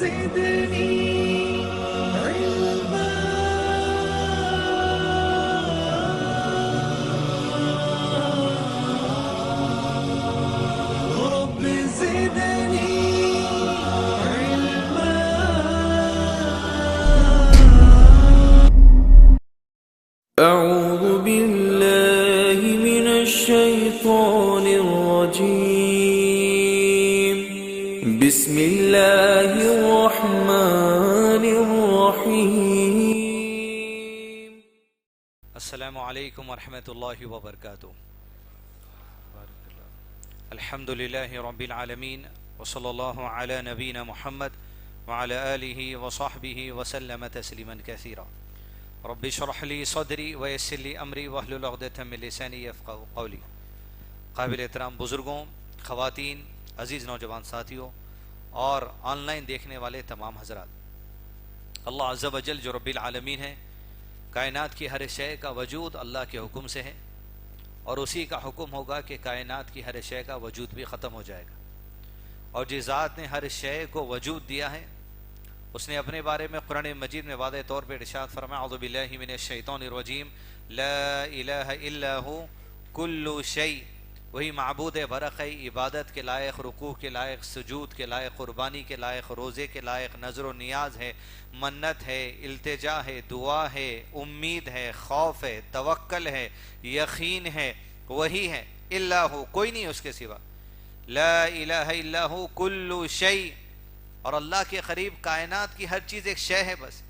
زدني علما رب زدني علما. أعوذ بالله من الشيطان الرجيم. بسم الله الرحمن الرحيم. السلام علیکم ورحمۃ اللہ وبرکاتہ. الحمد للہ رب العالمین وصلی اللہ علی نبینا محمد وعلی آلہ وصحبہ وسلم تسلیما کثیرا. رب اشرح لی صدری ویسر لی امری واحلل عقدۃ من لسانی یفقہوا قولی. قابل احترام بزرگوں، خواتین، عزیز نوجوان ساتھیوں اور آن لائن دیکھنے والے تمام حضرات، اللہ عز و جل جو رب العالمین ہے، کائنات کی ہر شے کا وجود اللہ کے حکم سے ہے، اور اسی کا حکم ہوگا کہ کائنات کی ہر شے کا وجود بھی ختم ہو جائے گا. اور جس ذات نے ہر شے کو وجود دیا ہے، اس نے اپنے بارے میں قرآن مجید میں واضح طور پہ ارشاد فرمایا: اعوذ باللہ من الشیطان الرجیم، لا الہ الا ہو کل شیء. وہی معبود برحق ہے، عبادت کے لائق، رکوع کے لائق، سجود کے لائق، قربانی کے لائق، روزے کے لائق، نظر و نیاز ہے، منت ہے، التجا ہے، دعا ہے، امید ہے، خوف ہے، توکل ہے، یقین ہے، وہی ہے. الا ہو، کوئی نہیں اس کے سوا. لا الہ الا ہو کل شیء. اور اللہ کے قریب کائنات کی ہر چیز ایک شے ہے بس.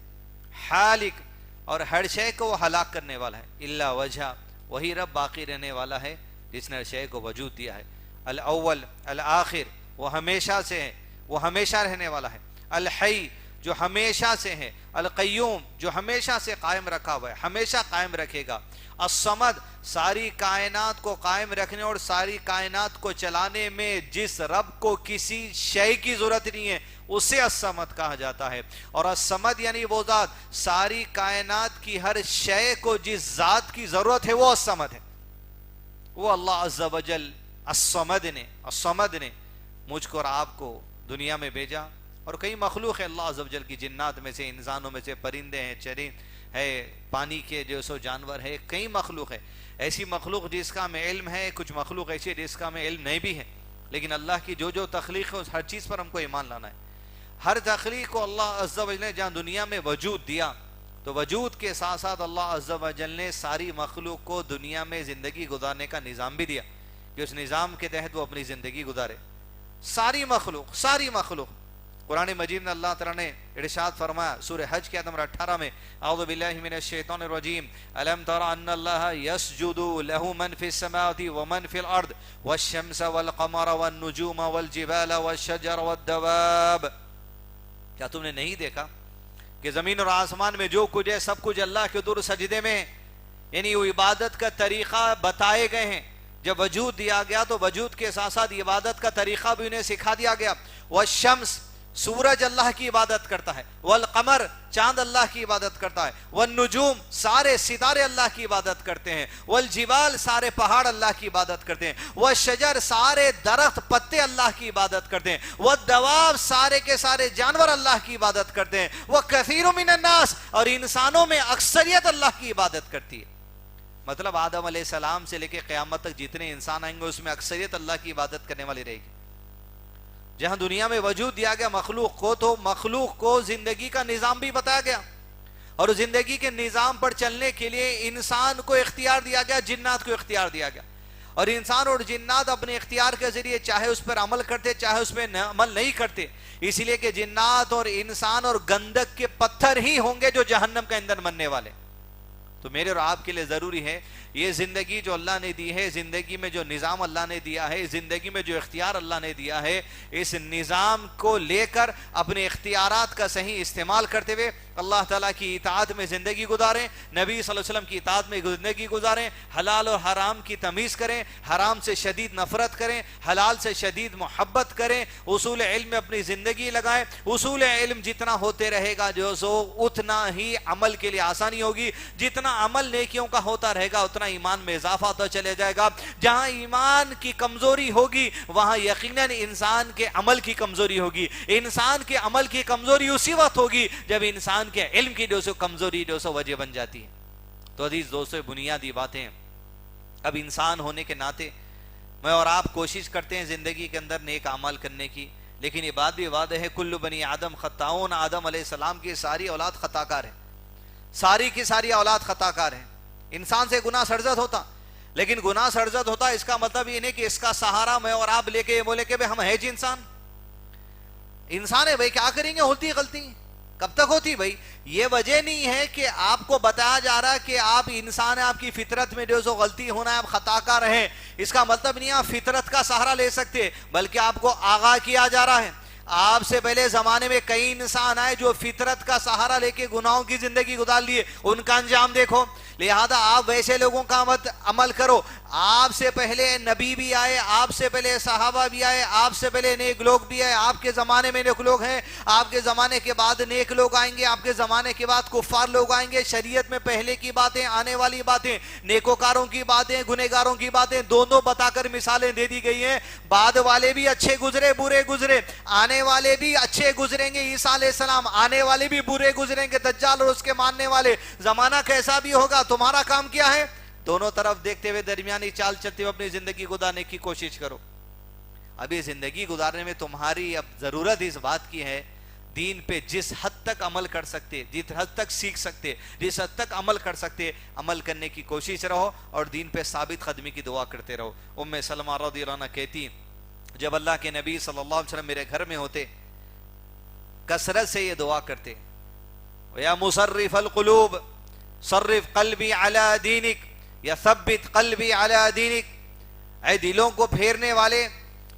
حالق، اور ہر شے کو وہ ہلاک کرنے والا ہے. الا وجہ، وہی رب باقی رہنے والا ہے جس نے ہر شے کو وجود دیا ہے. الاول الآخر، وہ ہمیشہ سے ہے، وہ ہمیشہ رہنے والا ہے. الحی، جو ہمیشہ سے ہے. القیوم، جو ہمیشہ سے قائم رکھا ہوا ہے، ہمیشہ قائم رکھے گا. الصمد، ساری کائنات کو قائم رکھنے اور ساری کائنات کو چلانے میں جس رب کو کسی شے کی ضرورت نہیں ہے، اسے الصمد کہا جاتا ہے. اور الصمد یعنی وہ ذات، ساری کائنات کی ہر شے کو جس ذات کی ضرورت ہے وہ الصمد ہے. وہ اللہ عز و جل الصمد نے مجھ کو اور آپ کو دنیا میں بھیجا. اور کئی مخلوق ہے اللہ عز و جل کی، جنات میں سے، انسانوں میں سے، پرندے ہیں، چرند ہے، پانی کے جو سو جانور ہے، کئی مخلوق ہے. ایسی مخلوق جس کا ہمیں علم ہے، کچھ مخلوق ایسی جس کا ہمیں علم نہیں بھی ہے. لیکن اللہ کی جو تخلیق ہے اس ہر چیز پر ہم کو ایمان لانا ہے. ہر تخلیق کو اللہ عز و جل نے جہاں دنیا میں وجود دیا، تو وجود کے ساتھ ساتھ اللہ عز و جل نے ساری مخلوق کو دنیا میں زندگی گزارنے کا نظام بھی دیا کہ اس نظام کے تحت وہ اپنی زندگی گزارے. ساری مخلوق قرآن مجید میں اللہ تعالیٰ نے ارشاد فرمایا سورہ حج کے آیت نمبر 18 میں: اعوذ باللہ من الشیطان الرجیم، الم تر ان اللہ یسجد له من فی السماوات ومن فی الارض والشمس والقمر والنجوم والجبال والشجر والدواب. کیا تم نے نہیں دیکھا کہ زمین اور آسمان میں جو کچھ ہے سب کچھ اللہ کے حضور سجدے میں ہے؟ یعنی وہ عبادت کا طریقہ بتائے گئے ہیں. جب وجود دیا گیا تو وجود کے ساتھ ساتھ عبادت کا طریقہ بھی انہیں سکھا دیا گیا. والشمس، سورج اللہ کی عبادت کرتا ہے. والقمر، چاند اللہ کی عبادت کرتا ہے. والنجوم، سارے ستارے اللہ کی عبادت کرتے ہیں. والجبال، سارے پہاڑ اللہ کی عبادت کرتے ہیں. والشجر، سارے درخت پتے اللہ کی عبادت کرتے ہیں. والدواب، سارے کے سارے جانور اللہ کی عبادت کرتے ہیں. وکثیر من الناس، اور انسانوں میں اکثریت اللہ کی عبادت کرتی ہے. مطلب آدم علیہ السلام سے لے کے قیامت تک جتنے انسان آئیں گے اس میں اکثریت اللہ کی عبادت کرنے والی رہے گی. جہاں دنیا میں وجود دیا گیا مخلوق کو، تو مخلوق کو زندگی کا نظام بھی بتایا گیا، اور زندگی کے نظام پر چلنے کے لیے انسان کو اختیار دیا گیا، جنات کو اختیار دیا گیا. اور انسان اور جنات اپنے اختیار کے ذریعے چاہے اس پر عمل کرتے چاہے اس پہ عمل نہیں کرتے. اس لیے کہ جنات اور انسان اور گندک کے پتھر ہی ہوں گے جو جہنم کا ایندھن بننے والے. تو میرے اور آپ کے لیے ضروری ہے یہ زندگی جو اللہ نے دی ہے، زندگی میں جو نظام اللہ نے دیا ہے، زندگی میں جو اختیار اللہ نے دیا ہے، اس نظام کو لے کر اپنے اختیارات کا صحیح استعمال کرتے ہوئے اللہ تعالیٰ کی اطاعت میں زندگی گزاریں، نبی صلی اللہ علیہ وسلم کی اطاعت میں زندگی گزاریں، حلال اور حرام کی تمیز کریں، حرام سے شدید نفرت کریں، حلال سے شدید محبت کریں، اصول علم میں اپنی زندگی لگائیں۔ اصول علم جتنا ہوتے رہے گا جو سو اتنا ہی عمل کے لیے آسانی ہوگی، جتنا عمل نیکیوں کا ہوتا رہے گا اتنا ایمان میں اضافہ ہوتا چلے جائے گا۔ جہاں ایمان کی کمزوری ہوگی وہاں یقیناً انسان کے عمل کی کمزوری ہوگی۔ انسان کے عمل کی کمزوری اسی وقت ہوگی جب انسان کے علم کی جو سو کمزوری جو سو وجہ بن جاتی ہے۔ تو عزیز دوستو، بنیادی باتیں اب انسان ہونے کے ناطے میں اور آپ کوشش کرتے ہیں زندگی کے اندر نیک اعمال کرنے کی، لیکن یہ بات بھی واضح ہے کل بنی آدم خطاؤن، آدم علیہ السلام کی ساری اولاد خطا کار ہے، ساری کی ساری اولاد خطا کار ہے۔ انسان سے گناہ سرزد ہوتا، لیکن گناہ سرزد ہوتا اس کا مطلب یہ نہیں کہ اس کا سہارا میں اور آپ لے کے یہ بولے کہ ہم ہے جی انسان ہے بھائی، کیا کریں گے، ہوتی غلطی کب تک ہوتی بھائی؟ یہ وجہ نہیں ہے کہ آپ کو بتایا جا رہا ہے کہ آپ انسان ہیں، آپ کی فطرت میں جو سو غلطی ہونا ہے، آپ خطا کار ہیں، اس کا مطلب نہیں آپ فطرت کا سہارا لے سکتے، بلکہ آپ کو آگاہ کیا جا رہا ہے۔ آپ سے پہلے زمانے میں کئی انسان آئے جو فطرت کا سہارا لے کے گناہوں کی زندگی گزار لیے، ان کا انجام دیکھو، لہذا آپ ویسے لوگوں کا عمل کرو۔ آپ سے پہلے نبی بھی آئے، آپ سے پہلے صحابہ بھی آئے، آپ سے پہلے نیک لوگ بھی آئے، آپ کے زمانے میں نیک لوگ ہیں، آپ کے زمانے کے بعد نیک لوگ آئیں گے، آپ کے زمانے کے بعد کفار لوگ آئیں گے۔ شریعت میں پہلے کی باتیں، آنے والی باتیں، نیکوکاروں کی باتیں، گنہگاروں کی باتیں دونوں بتا کر مثالیں دے دی گئی ہیں۔ بعد والے بھی اچھے گزرے، برے گزرے، آنے والے بھی اچھے گزریں گے، عیسیٰ علیہ السلام، آنے والے بھی برے گزریں گے، دجال اور اس کے ماننے والے، زمانہ کیسا بھی ہوگا، تمہارا کام کیا ہے؟ دونوں طرف دیکھتے ہوئے درمیانی چال چلتے ہوئے اپنی زندگی گزارنے کی کوشش کرو۔ اب یہ زندگی گزارنے میں تمہاری اب ضرورت اس بات کی ہے، دین پہ جس حد تک عمل کر سکتے، جس حد تک سیکھ سکتے، جس حد تک عمل کر سکتے، عمل کرنے کی کوشش رہو اور دین پہ ثابت قدمی کی دعا کرتے رہو۔ ام سلمہ رضی اللہ عنہ کہتی، جب اللہ کے نبی صلی اللہ علیہ وسلم میرے گھر میں ہوتے کثرت سے یہ دعا کرتے، یا مصرف القلوب صرف قلبی علی دینک یا ثبت قلبی علی دینک، اے دلوں کو پھیرنے والے،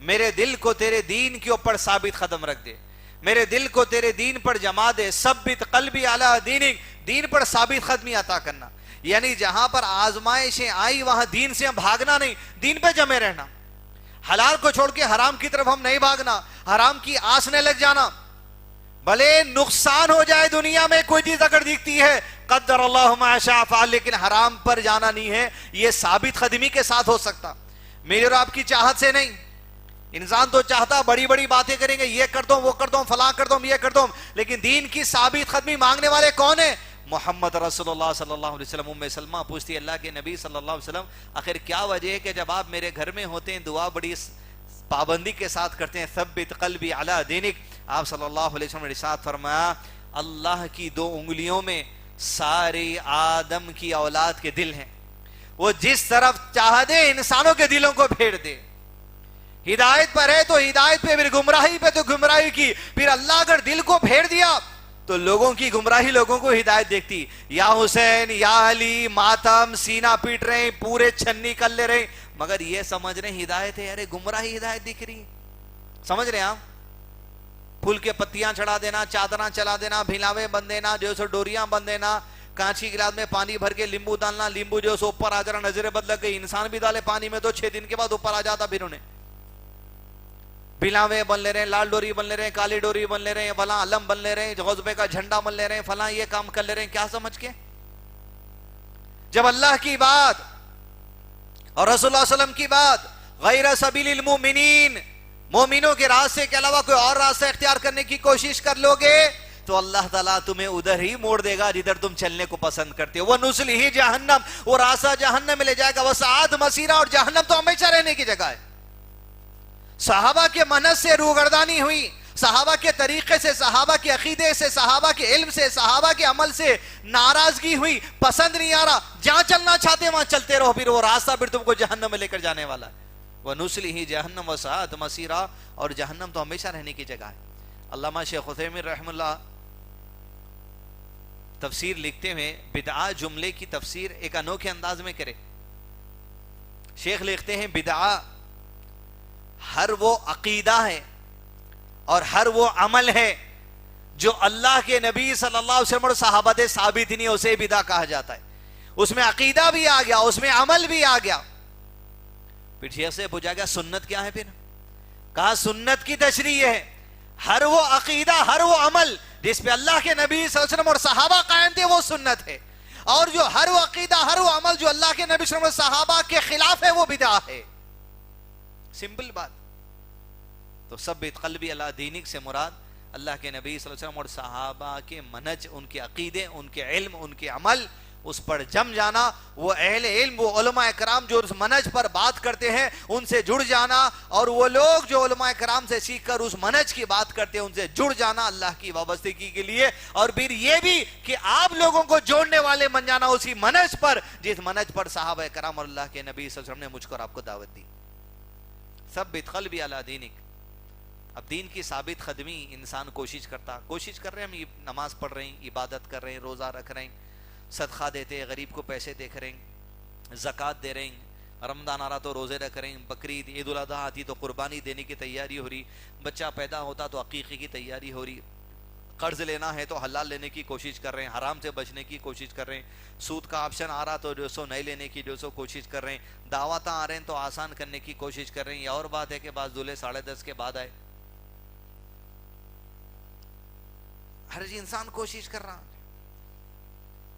میرے دل کو تیرے دین کے اوپر ثابت قدم رکھ دے، میرے دل کو تیرے دین پر جما دے، ثبت قلبی علی دینک، دین پر ثابت قدمی عطا کرنا، یعنی جہاں پر آزمائشیں آئی وہاں دین سے ہم بھاگنا نہیں، دین پہ جمے رہنا، حلال کو چھوڑ کے حرام کی طرف ہم نہیں بھاگنا، حرام کی آس نہ لگ جانا، بھلے نقصان ہو جائے دنیا میں کوئی چیز اگر دکھتی ہے قدر اللہ ما شاء فعل، لیکن حرام پر جانا نہیں ہے، یہ ثابت قدمی کے ساتھ ہو سکتا، میرے اور آپ کی چاہت سے نہیں۔ انسان تو چاہتا بڑی بڑی باتیں کریں گے، یہ کر دوں، وہ کر دوں، فلاں کر دوں، یہ کر دوں، لیکن دین کی ثابت قدمی مانگنے والے کون ہیں؟ محمد رسول اللہ صلی اللہ علیہ وسلم۔ ام سلمہ پوچھتی، اللہ کے نبی صلی اللہ علیہ وسلم آخر کیا وجہ ہے کہ جب آپ میرے گھر میں ہوتے ہیں دعا بڑی پابندی کے ساتھ کرتے ہیں، ثبت قلبی علی دینک؟ آپ صلی اللہ علیہ وسلم نے ارشاد فرمایا، اللہ کی دو انگلیوں میں ساری آدم کی اولاد کے دل ہیں، وہ جس طرف چاہ دے انسانوں کے دلوں کو پھیر دے، ہدایت پر ہے تو ہدایت پہ، پھر گمراہی پہ تو گمراہی کی، پھر اللہ اگر دل کو پھیر دیا تو لوگوں کی گمراہی لوگوں کو ہدایت دیکھتی، یا حسین یا علی ماتم سینہ پیٹ رہے ہیں، پورے چھنی کر لے رہے ہیں، مگر یہ سمجھ رہے ہیں ہدایت ہے، ارے گمراہی ہدایت دکھ رہی ہے، سمجھ رہے ہیں آپ؟ پھول کے پتیاں چڑھا دینا، چادراں چلا دینا، بھیلاوے بن دینا، جو سو ڈوریاں بن دینا، کانچی گلاس میں پانی بھر کے لیمبو ڈالنا، لیمبو جو سو اوپر آ جانا، نظر بد لگ گئی، انسان بھی ڈالے پانی میں تو 6 دن کے بعد اوپر آ جاتا، پھر انہیں بھیلاوے بن لے رہے ہیں، لال ڈوری بن لے رہے ہیں، کالی ڈوری بن لے رہے ہیں، فلاں علم بن لے رہے ہیں، غصبے کا جھنڈا بن لے رہے ہیں، فلاں یہ کام کر لے رہے ہیں، کیا سمجھ کے؟ جب اللہ کی بات اور رسول اللہ صلی اللہ علیہ وسلم کی بات غیر سبیل المؤمنین، مومنوں کے راستے کے علاوہ کوئی اور راستہ اختیار کرنے کی کوشش کر لو گے تو اللہ تعالیٰ تمہیں ادھر ہی موڑ دے گا جدھر تم چلنے کو پسند کرتے ہو، وَنُصْلِهِ جہنم، وہ راستہ جہنم میں لے جائے گا، وَسَعَاتْ مَصِيرًا، اور جہنم تو ہمیشہ رہنے کی جگہ ہے۔ صحابہ کے منہج سے روگردانی ہوئی، صحابہ کے طریقے سے، صحابہ کے عقیدے سے، صحابہ کے علم سے، صحابہ کے عمل سے ناراضگی ہوئی، پسند نہیں آ رہا، جہاں چلنا چاہتے وہاں چلتے رہو، پھر وہ راستہ پھر تم کو جہنم میں لے کر جانے والا ہے۔ وَنُصْلِهِ جَهَنَّمَ وَسَعَاتْ مَصِيرًا، اور جہنم تو ہمیشہ رہنے کی جگہ ہے۔ علامہ شیخ عثیمین رحم اللہ تفسیر لکھتے ہوئے بدعہ جملے کی تفسیر ایک انوکھے انداز میں کرے۔ شیخ لکھتے ہیں بدعہ ہر وہ عقیدہ ہے اور ہر وہ عمل ہے جو اللہ کے نبی صلی اللہ علیہ وسلم اور صحابہ سے ثابت نہیں اسے بدعہ کہا جاتا ہے. اس میں عقیدہ بھی آ گیا, اس میں عمل بھی آ گیا. پھر شیخ سے پوچھا گیا سنت کیا ہے؟ پھر کہا سنت کی تشریح ہے ہر وہ عقیدہ, ہر وہ عمل جس پہ اللہ کے نبی صلی اللہ علیہ وسلم اور صحابہ قائم تھے وہ سنت ہے, اور جو ہر وہ عقیدہ, ہر وہ عمل جو اللہ کے نبی صلی اللہ علیہ وسلم اور صحابہ کے خلاف ہے وہ بدعہ ہے. سمپل بات. تو ثبت قلبی علی دینک سے مراد اللہ کے نبی صلی اللہ علیہ وسلم اور صحابہ کے منہج, ان کے عقیدے, ان کے علم, ان کے عمل, اس پر جم جانا. وہ اہل علم, وہ علماء کرام جو اس منہج پر بات کرتے ہیں ان سے جڑ جانا, اور وہ لوگ جو علماء کرام سے سیکھ کر اس منہج کی بات کرتے ہیں ان سے جڑ جانا اللہ کی وابستگی کے لیے. اور پھر یہ بھی کہ آپ لوگوں کو جوڑنے والے بن جانا اسی منہج پر جس منہج پر صحابہ کرام اور اللہ کے نبی صلی اللہ علیہ وسلم نے مجھ کو اور آپ کو دعوت دی. ثبت قلبی علی دینک. اب دین کی ثابت قدمی انسان کوشش کر رہے ہیں, ہم نماز پڑھ رہے ہیں, عبادت کر رہے ہیں, روزہ رکھ رہے ہیں, صدقہ دیتے ہیں, غریب کو پیسے دے رہے ہیں, زکوٰۃ دے رہے ہیں, رمضان آ رہا تو روزے رکھ رہے ہیں, بقرعید, عید الاضحیٰ آتی تو قربانی دینے کی تیاری ہو رہی, بچہ پیدا ہوتا تو عقیقے کی تیاری ہو رہی, قرض لینا ہے تو حلال لینے کی کوشش کر رہے ہیں, حرام سے بچنے کی کوشش کر رہے ہیں, سود کا آپشن آ رہا تو جو سو نہیں لینے کی جو سو کوشش کر رہے ہیں, دعوتیں آ رہے ہیں تو آسان کرنے کی کوشش کر رہے ہیں. یہ اور بات ہے کہ بعض دولے 10:30 کے بعد آئے. ہر انسان کوشش کر رہا,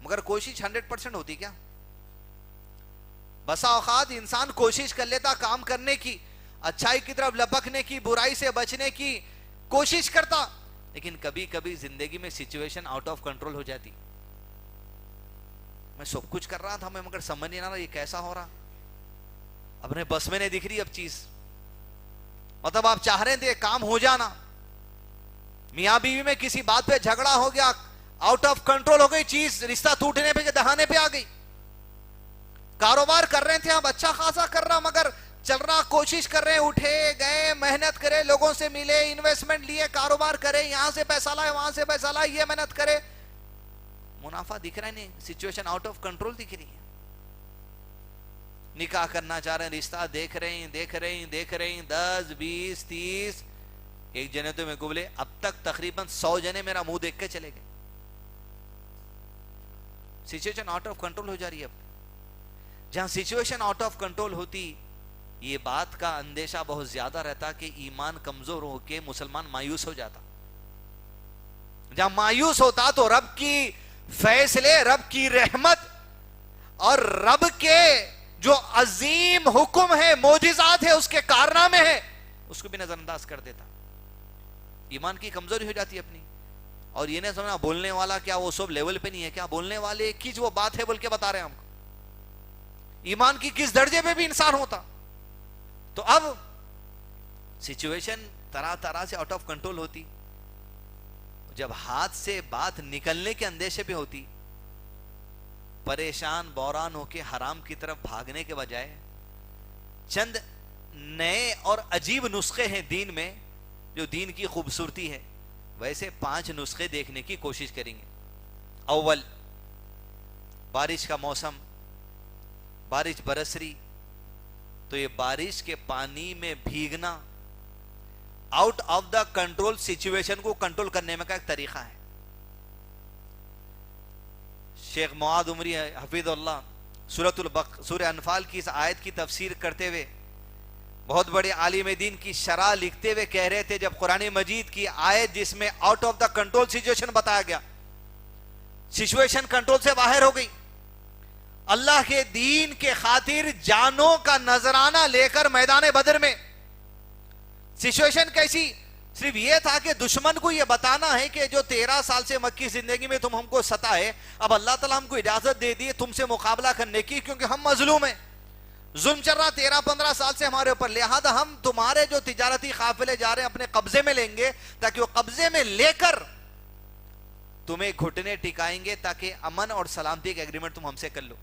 مگر کوشش 100% ہوتی کیا؟ بسا اوقات انسان کوشش کر لیتا کام کرنے کی, اچھائی کی طرف لپکنے کی, برائی سے بچنے کی کوشش کرتا, لیکن کبھی کبھی زندگی میں سچویشن آؤٹ آف کنٹرول ہو جاتی. میں سب کچھ کر رہا تھا میں مگر سمجھ نہیں آ رہا یہ کیسا ہو رہا, اپنے بس میں نہیں دکھ رہی اب چیز. مطلب آپ چاہ رہے تھے کام ہو جانا, میاں بیوی میں کسی بات پہ جھگڑا ہو گیا, آؤٹ آف کنٹرول ہو گئی چیز, رشتہ ٹوٹنے پہ دہانے پہ آ گئی. کاروبار کر رہے تھے آپ اچھا خاصا کر رہا مگر چل رہا, کوشش کر رہے, اٹھے گئے, محنت کرے, لوگوں سے ملے, انویسٹمنٹ لیے, کاروبار کرے, یہاں سے پیسہ لائے, وہاں سے پیسہ لائے, یہ محنت کرے, منافع دکھ رہا نہیں, سچویشن آؤٹ آف کنٹرول دکھ رہی ہے. نکاح کرنا چاہ رہے ہیں, رشتہ دیکھ رہے ہیں 10 20 30, ایک جنے تو میں کو بولے اب تک تقریباً 100 جنے میرا منہ دیکھ کے چلے گئے. سچویشن آؤٹ آف کنٹرول ہو جا رہی ہے. اب جہاں سچویشن آؤٹ آف کنٹرول ہوتی, یہ بات کا اندیشہ بہت زیادہ رہتا کہ ایمان کمزور ہو کے مسلمان مایوس ہو جاتا. جہاں مایوس ہوتا تو رب کی فیصلے, رب کی رحمت اور رب کے جو عظیم حکم ہے, معجزات ہے, اس کے کارنامے ہیں, اس کو بھی نظر انداز کر دیتا. ایمان کی کمزوری ہو جاتی اپنی. اور یہ نہیں سمجھنا بولنے والا کیا وہ سب لیول پہ نہیں ہے, کیا بولنے والے کی جو بات ہے بول کے بتا رہے ہیں ہم کو, ایمان کی کس درجے پہ بھی انسان ہوتا. تو اب سچویشن طرح طرح سے آؤٹ آف کنٹرول ہوتی. جب ہاتھ سے بات نکلنے کے اندیشے پہ ہوتی, پریشان بوران ہو کے حرام کی طرف بھاگنے کے بجائے چند نئے اور عجیب نسخے ہیں دین میں جو دین کی خوبصورتی ہے, ویسے 5 نسخے دیکھنے کی کوشش کریں گے. اول, بارش کا موسم, بارش برس رہی تو یہ بارش کے پانی میں بھیگنا out of the control situation کو کنٹرول کرنے میں کا ایک طریقہ ہے. شیخ معاذ عمری حفظ اللہ سورہ انفال کی اس آیت کی تفسیر کرتے ہوئے, بہت بڑے عالم دین کی شرح لکھتے ہوئے کہہ رہے تھے, جب قرآن مجید کی آیت جس میں out of the control situation بتایا گیا, سچویشن کنٹرول سے باہر ہو گئی, اللہ کے دین کے خاطر جانوں کا نذرانہ لے کر میدان بدر میں, سچویشن کیسی, صرف یہ تھا کہ دشمن کو یہ بتانا ہے کہ جو 13 سال سے مکی زندگی میں تم ہم کو ستائے, اب اللہ تعالیٰ ہم کو اجازت دے دی تم سے مقابلہ کرنے کی, کیونکہ ہم مظلوم ہیں, ظلم چل رہا 13-15 سال سے ہمارے اوپر, لہذا ہم تمہارے جو تجارتی قافلے جا رہے ہیں اپنے قبضے میں لیں گے, تاکہ وہ قبضے میں لے کر تمہیں گھٹنے ٹکائیں گے, تاکہ امن اور سلامتی کا ایگریمنٹ تم ہم سے کر لو.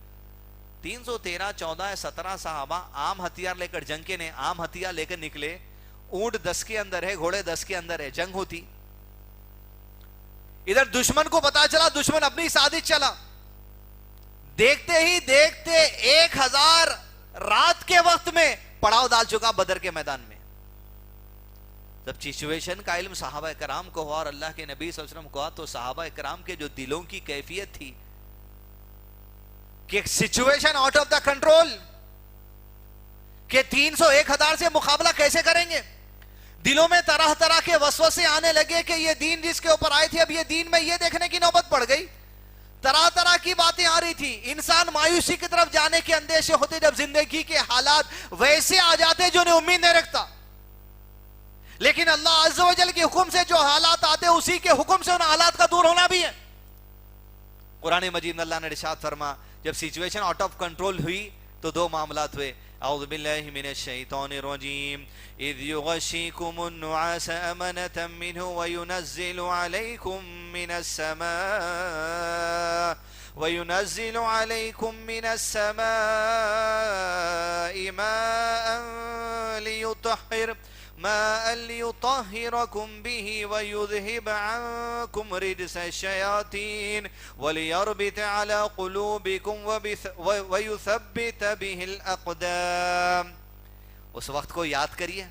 313 14 17 صحابہ عام ہتھیار لے کر جنگ کے نے عام ہتھیار لے کر نکلے, اونٹ 10 کے اندر ہے, گھوڑے 10 کے اندر ہے, جنگ ہوتی. ادھر دشمن کو پتا چلا, دشمن اپنی سازش چلا, دیکھتے ہی دیکھتے 1000 رات کے وقت میں پڑاؤ ڈال چکا بدر کے میدان میں. جب سچویشن کا علم صحابہ کرام کو ہوا اور اللہ کے نبی صلی اللہ علیہ وسلم کو ہوا تو صحابہ کرام کے جو دلوں کی کیفیت تھی کہ situation out of the control, کہ 301,000 سے مقابلہ کیسے کریں گے، دلوں میں طرح طرح کے وسوسے آنے لگے کہ یہ دین جس کے اوپر آئے تھے اب یہ دین میں یہ دیکھنے کی نوبت پڑ گئی، طرح طرح کی باتیں آ رہی تھی، انسان مایوسی کی طرف جانے کے اندیشے ہوتے جب زندگی کے حالات ویسے آ جاتے جو انہیں امید نہیں رکھتا، لیکن اللہ عز و جل کے حکم سے جو حالات آتے اسی کے حکم سے ان حالات کا دور ہونا بھی ہے۔ قرآن مجید میں اللہ نے ارشاد فرما جب سچویشن آؤٹ آف کنٹرول ہوئی تو دو معاملات ہوئے۔ اعوذ باللہ من الشیطان الرجیم اذ یغشیکم النعاس امنة منه وینزل علیکم من السماء وَيُنَزِّلُ عَلَيْكُم مِّنَ السَّمَاءِ مَاءً لِيُطَهِّرَكُم بِهِ وَيُذْهِبَ عَنكُمْ رِجْسَ الشَّيَاطِينِ وَلِيَرْبِطَ عَلَى قُلُوبِكُمْ وَيُثَبِّتَ بِهِ الْأَقْدَامَ۔ اس وقت کو یاد کریے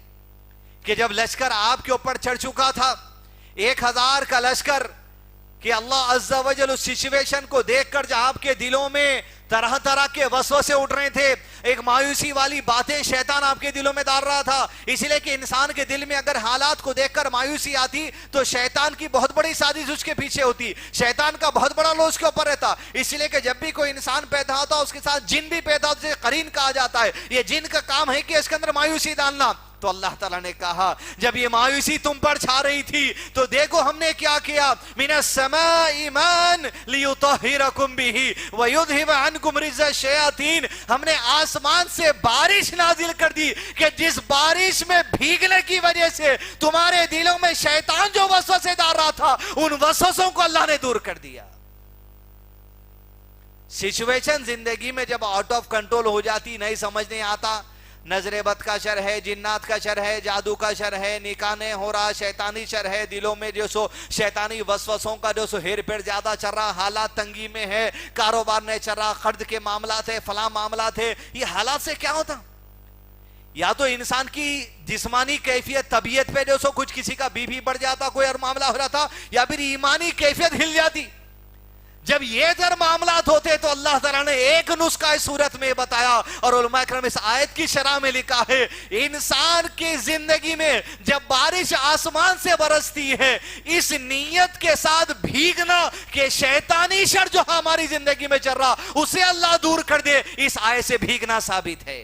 کہ جب لشکر آپ کے اوپر چڑھ چکا تھا، 1,000 کا لشکر، کہ اللہ عز و جل اس سچویشن کو دیکھ کر جہاں آپ کے دلوں میں طرح طرح کے وسوسے اٹھ رہے تھے، ایک مایوسی والی باتیں شیطان آپ کے دلوں میں ڈال رہا تھا، اس لیے کہ انسان کے دل میں اگر حالات کو دیکھ کر مایوسی آتی تو شیطان کی بہت بڑی سازش اس کے پیچھے ہوتی، شیطان کا بہت بڑا لوز کے اوپر رہتا، اس لیے کہ جب بھی کوئی انسان پیدا ہوتا اس کے ساتھ جن بھی پیدا ہوتا ہے، قرین کہا جاتا ہے، یہ جن کا کام ہے کہ اس کے اندر مایوسی ڈالنا۔ تو اللہ تعالیٰ نے کہا جب یہ مایوسی تم پر چھا رہی تھی تو دیکھو ہم نے کیا کیا، من السماء ماءً لیطہرکم بہ ویذھب عنکم رجز الشیاطین، ہم نے آسمان سے بارش نازل کر دی کہ جس بارش میں بھیگنے کی وجہ سے تمہارے دلوں میں شیطان جو وسوسے ڈال رہا تھا ان وسوسوں کو اللہ نے دور کر دیا۔ سچویشن زندگی میں جب آؤٹ آف کنٹرول ہو جاتی، نہیں سمجھ نہیں آتا، نظر بد کا شر ہے، جنات کا شر ہے، جادو کا شر ہے، نکاح نہیں ہو رہا، شیطانی شر ہے، دلوں میں جو سو شیطانی وسوسوں کا جو سو ہیر پھیر زیادہ چل رہا، حالات تنگی میں ہے، کاروبار نہیں چل رہا، قرض کے معاملات ہے، فلاں معاملات ہے، یہ حالات سے کیا ہوتا؟ یا تو انسان کی جسمانی کیفیت طبیعت پہ جو سو کچھ کسی کا بی پی بڑھ جاتا، کوئی اور معاملہ ہو رہا تھا، یا پھر ایمانی کیفیت ہل جاتی۔ جب یہ در معاملات ہوتے تو اللہ تعالیٰ نے ایک نسخہ اس صورت میں بتایا، اور علماء کرام اس آیت کی شرح میں لکھا ہے انسان کی زندگی میں جب بارش آسمان سے برستی ہے اس نیت کے ساتھ بھیگنا کہ شیطانی شر جو ہماری زندگی میں چل رہا اسے اللہ دور کر دے، اس آیت سے بھیگنا ثابت ہے۔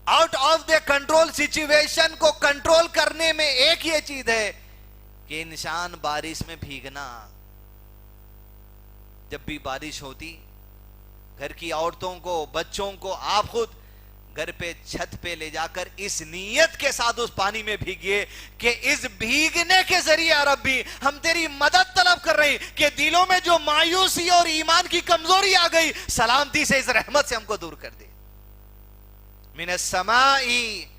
Out of the control situation کو کنٹرول کرنے میں ایک یہ چیز ہے کہ انسان بارش میں بھیگنا۔ جب بھی بارش ہوتی گھر کی عورتوں کو، بچوں کو، آپ خود گھر پہ چھت پہ لے جا کر اس نیت کے ساتھ اس پانی میں بھیگیے کہ اس بھیگنے کے ذریعے ربی ہم تیری مدد طلب کر رہے ہیں کہ دلوں میں جو مایوسی اور ایمان کی کمزوری آ گئی سلامتی سے اس رحمت سے ہم کو دور کر دے۔ من السماء،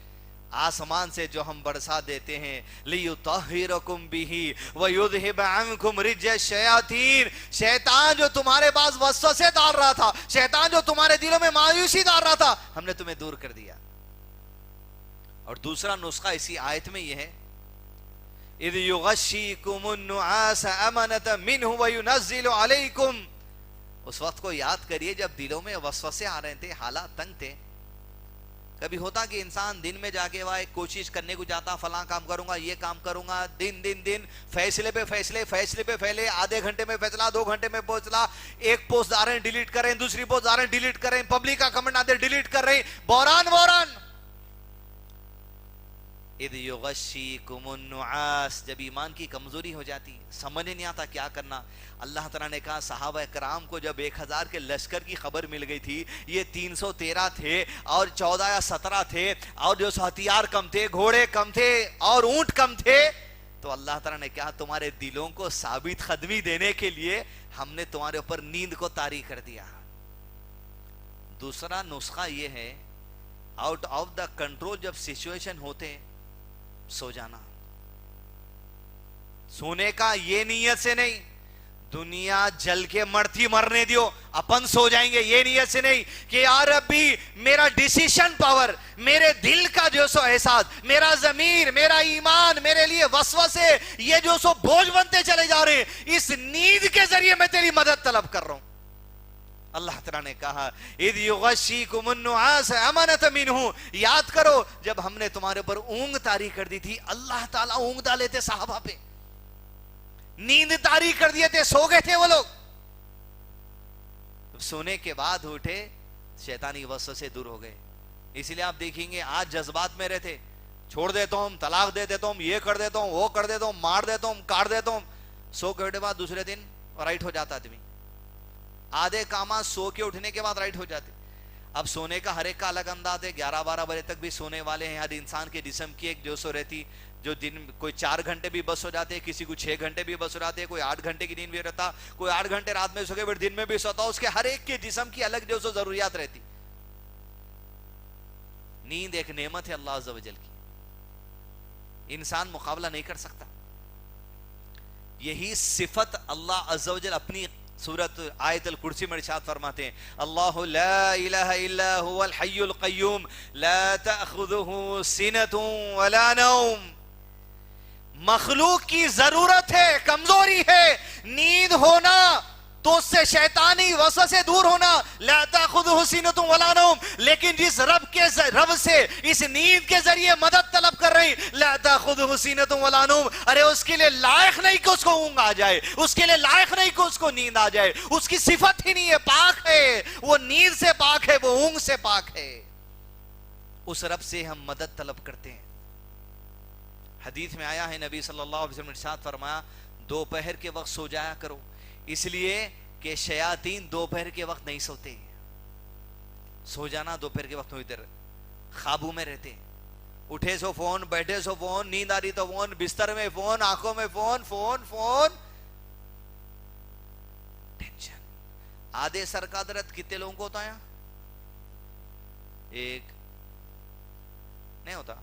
آسمان سے جو ہم برسا دیتے ہیں، لیطہرکم بہ ویذھب عنکم رجز الشیاطین، شیطان جو تمہارے پاس وسوسے ڈال رہا تھا، شیطان جو تمہارے دلوں میں مایوسی ڈال رہا تھا، ہم نے تمہیں دور کر دیا۔ اور دوسرا نسخہ اسی آیت میں یہ ہے اذ یغشیکم النعاس امنۃ منہ وینزل علیکم، اس وقت کو یاد کریے جب دلوں میں وسوسے آ رہے تھے، حالات تنگ تھے۔ کبھی ہوتا کہ انسان دن میں جا کے وہ ایک کوشش کرنے کو جاتا، فلاں کام کروں گا، یہ کام کروں گا، دن فیصلے پہ فیصلے پہلے آدھے گھنٹے میں فیصلہ، 2 گھنٹے میں فیصلہ، ایک پوسٹ آ رہے ہیں ڈیلیٹ کریں، دوسری پوسٹ آ رہے ہیں ڈیلیٹ کریں، پبلک کا کمنٹ آتے ڈیلیٹ کر رہے ہیں، بوران۔ اذ یغشیکم النعاس، جب ایمان کی کمزوری ہو جاتی، سمجھ نہیں آتا کیا کرنا، اللہ تعالیٰ نے کہا صحابہ کرام کو جب 1,000 کے لشکر کی خبر مل گئی تھی، یہ 313 تھے اور 14 یا 17 تھے، اور جو ہتھیار کم تھے، گھوڑے کم تھے اور اونٹ کم تھے، تو اللہ تعالیٰ نے کہا تمہارے دلوں کو ثابت قدمی دینے کے لیے ہم نے تمہارے اوپر نیند کو طاری کر دیا۔ دوسرا نسخہ یہ ہے آؤٹ آف دا کنٹرول جب سچویشن ہوتے سو جانا، سونے کا یہ نیت سے نہیں، دنیا جل کے مرتی مرنے دیو، اپن سو جائیں گے، یہ نیت سے نہیں کہ یا ربی میرا ڈیسیشن پاور، میرے دل کا جو سو احساس، میرا ضمیر، میرا ایمان میرے لیے وسوسے یہ جو سو بوجھ بنتے چلے جا رہے ہیں، اس نیند کے ذریعے میں تیری مدد طلب کر رہا ہوں۔ اللہ تعالیٰ نے کہا اِذْ يُغَشِّيكُمُ النُّعَاسَ أَمَنَةً مِّنْهُ، یاد کرو جب ہم نے تمہارے پر اونگ طاری کر دی تھی، اللہ تعالیٰ اونگ ڈالے تھے صحابہ پہ، نیند طاری کر دیے تھے، سو گئے تھے وہ لوگ، سونے کے بعد اٹھے شیطانی وسوسے دور ہو گئے۔ اس لیے آپ دیکھیں گے آج جذبات میں رہتے، چھوڑ دیتا ہوں، طلاق دے دیتا ہوں، یہ کر دیتا ہوں، وہ کر دیتا ہوں، مار دیتا ہوں، کاٹ دیتا ہوں، سو کے بعد دوسرے دن رائٹ ہو جاتا آدمی، آدھے کامات سو کے اٹھنے کے بعد رائٹ ہو جاتے۔ اب سونے کا ہر ایک کا الگ انداز ہے، 11-12 بجے تک بھی سونے والے ہیں، ہر انسان کے جسم کی ایک جو سو رہتی، جو دن کوئی 4 گھنٹے بھی بس ہو جاتے، کسی کو 6 گھنٹے بھی بس ہو جاتے، کوئی 8 گھنٹے کی نیند بھی رہتا، کوئی 8 گھنٹے رات میں سو کے پھر دن میں بھی سوتا، اس کے ہر ایک کے جسم کی الگ جو سو ضروریات رہتی۔ نیند ایک نعمت ہے اللہ عز و جل کی، انسان مقابلہ نہیں کر سکتا۔ یہی صفت اللہ عز و جل اپنی سورۃ آیت الکرسی میں ارشاد فرماتے ہیں، اللہ لا الہ الا هو الحی القیوم لا تأخذہ سنۃ ولا نوم۔ مخلوق کی ضرورت ہے، کمزوری ہے نیند ہونا، تو اس سے شیطانی وسوسے دور ہونا، لا تأخذہ سنۃ ولا نوم، لیکن جس رب سے اس نیند کے ذریعے مدد طلب کر رہی، لا تأخذہ سنۃ ولا نوم، ارے اس کے لیے لائق نہیں کہ اس کو اونگ آ جائے، اس کے لیے لائق نہیں کہ اس کو نیند آ جائے، اس کی صفت ہی نہیں ہے، پاک ہے، وہ نیند سے پاک ہے، وہ اونگ سے پاک ہے۔ اس رب سے ہم مدد طلب کرتے ہیں۔ حدیث میں آیا ہے، نبی صلی اللہ علیہ وسلم نے ارشاد فرمایا دوپہر کے وقت سو جایا کرو، اس لیے کہ شیاطین دوپہر کے وقت نہیں سوتے، سو جانا دوپہر کے وقت ہو، ادھر خوابوں میں رہتے، اٹھے سو فون، بیٹھے سو فون، نیند آ رہی تو فون، بستر میں فون، آنکھوں میں فون، فون ٹینشن۔ آدھے سر کا درد کتنے لوگوں کو ہوتا ہے؟ ایک نہیں ہوتا،